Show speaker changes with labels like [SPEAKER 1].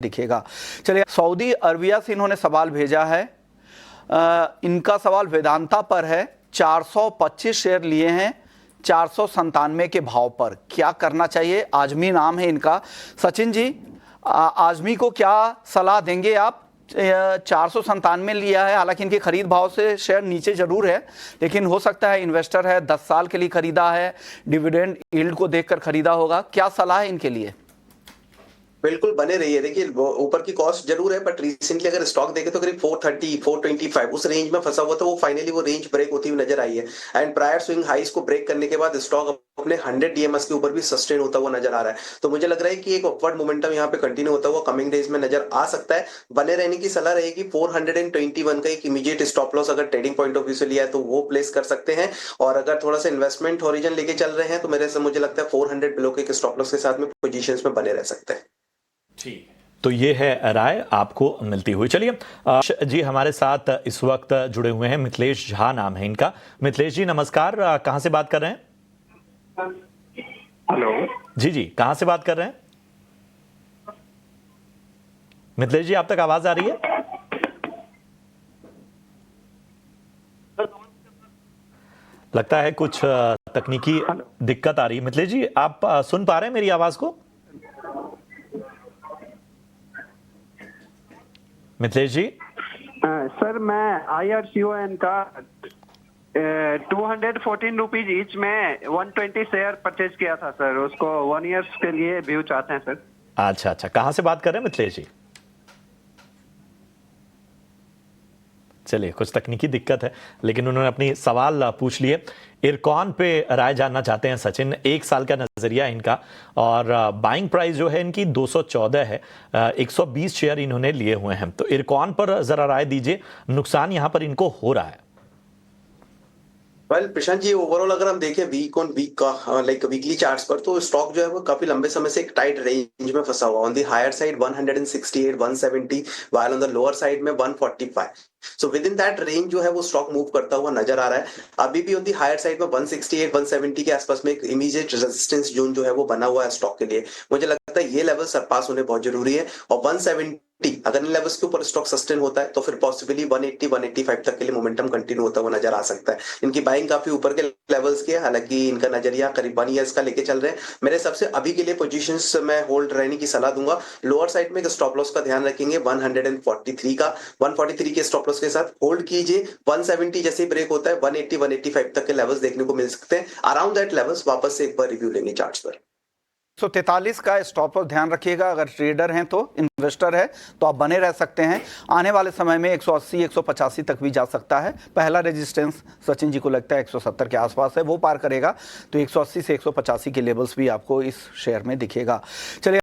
[SPEAKER 1] दिखेगा। चलिए, Saudi Arabia से इन्होंने सवाल भेजा है। इनका सवाल वेदांता पर है। 425 शेयर लिए हैं 497 के भाव पर, क्या करना चाहिए? आजमी नाम है इनका। सचिन जी, आजमी को क्या सलाह देंगे आप? 497 लिया है, हालांकि इनके खरीद भाव से शेयर नीचे जरूर है, लेकिन हो सकता है इन्वेस्टर है, 10 साल के लिए खरीदा है, डिविडेंड यील्ड को देखकर खरीदा होगा। क्या सलाह है इनके लिए?
[SPEAKER 2] बिल्कुल बने रहिए। देखिए ऊपर की कॉस्ट जरूर है, बट रिसेंटली अगर स्टॉक देखे तो करीब 430 425 उस रेंज में फंसा हुआ था। वो फाइनली वो रेंज ब्रेक होती हुई नजर आई है एंड प्रायर स्विंग हाइस को ब्रेक करने के बाद स्टॉक अपने 100 डीएमएस के ऊपर भी सस्टेन होता हुआ नजर आ रहा है। तो मुझे लग रहा है कि एक अपवर्ड मोमेंटम यहाँ पे कंटिन्यू होता हुआ कमिंग डेज में नजर आ सकता है। बने रहने की सलाह रहेगी। 421 का एक इमीडिएट स्टॉप लॉस अगर ट्रेडिंग पॉइंट ऑफ व्यू से लिया है तो वो प्लेस कर सकते हैं, और अगर थोड़ा सा इन्वेस्टमेंट होरिजन लेके चल रहे हैं तो मेरे से मुझे लगता है 400 बिलो के स्टॉप लॉस के साथ में पोजीशंस में बने रह सकते हैं।
[SPEAKER 3] ठीक, तो ये है राय आपको मिलती हुई। चलिए जी, हमारे साथ इस वक्त जुड़े हुए हैं मिथिलेश झा, नाम है इनका। मिथिलेश जी नमस्कार, कहां से बात कर रहे हैं?
[SPEAKER 4] हेलो
[SPEAKER 3] जी जी, कहां से बात कर रहे हैं मिथिलेश जी? आप तक आवाज आ रही है? लगता है कुछ तकनीकी दिक्कत आ रही है। मिथिलेश जी, आप सुन पा रहे हैं मेरी आवाज को? मिथिलेश जी?
[SPEAKER 4] सर, मैं IRCON का 214 रुपीज ईच में 120 शेयर परचेज किया था सर। उसको 1 ईयर के लिए व्यू चाहते हैं सर।
[SPEAKER 3] अच्छा अच्छा, कहां से बात कर रहे हैं मिथिलेश जी? चलिए, कुछ तकनीकी दिक्कत है, लेकिन उन्होंने अपनी सवाल पूछ लिए। इरकॉन पे राय जानना चाहते हैं सचिन। 1 साल का नजरिया इनका, और बाइंग प्राइस जो है इनकी 214 है। 120 शेयर इन्होंने लिए हुए हैं। तो इरकॉन पर जरा राय दीजिए, नुकसान यहां पर इनको हो रहा है।
[SPEAKER 2] वेल प्रशांत जी, ओवरऑल अगर हम देखें वीक ऑन वीक का लाइक वीकली चार्ट्स पर, तो स्टॉक जो है वो काफी लंबे समय से एक टाइट रेंज में फंसा हुआ। On the higher side 168 170, while on the lower side में 145। So within that range जो है वो स्टॉक मूव करता हुआ नजर आ रहा है। अभी भी ऑन दी हायर साइड में 168 170 के आसपास में एक इमीडिएट रेजिस्टेंस जोन जो है वो बना हुआ है स्टॉक के लिए। मुझे लगता है ये लेवल सरपास होने बहुत जरूरी है, और 170 अगर इन लेवल्स के ऊपर स्टॉक सस्टेन होता है तो फिर पॉसिबली 180 185 तक के लिए मोमेंटम कंटिन्यू होता हुआ नजर आ सकता है। इनकी बाइंग काफी ऊपर के लेवल्स की है, हालांकि इनका नजरिया करीब 1 ईयर्स का लेके चल रहे हैं। मेरे सबसे अभी के लिए पोजीशंस में होल्ड रहने की सलाह दूंगा। लोअर साइड में एक स्टॉप लॉस का ध्यान रखेंगे 143 का। 143 के स्टॉप लॉस के साथ होल्ड कीजिए। 170 जैसे ही ब्रेक होता है 180 185 तक के लेवल्स देखने को मिल सकते हैं। अराउंड दैट लेवल्स वापस से एक बार रिव्यू लेंगे चार्ट्स पर।
[SPEAKER 1] 143 का स्टॉप लॉस ध्यान रखिएगा। अगर ट्रेडर हैं तो, इन्वेस्टर है तो आप बने रह सकते हैं। आने वाले समय में 180 185 तक भी जा सकता है। पहला रेजिस्टेंस सचिन जी को लगता है 170 के आसपास है, वो पार करेगा तो 180 से 185 के लेवल्स भी आपको इस शेयर में दिखेगा। चलिए।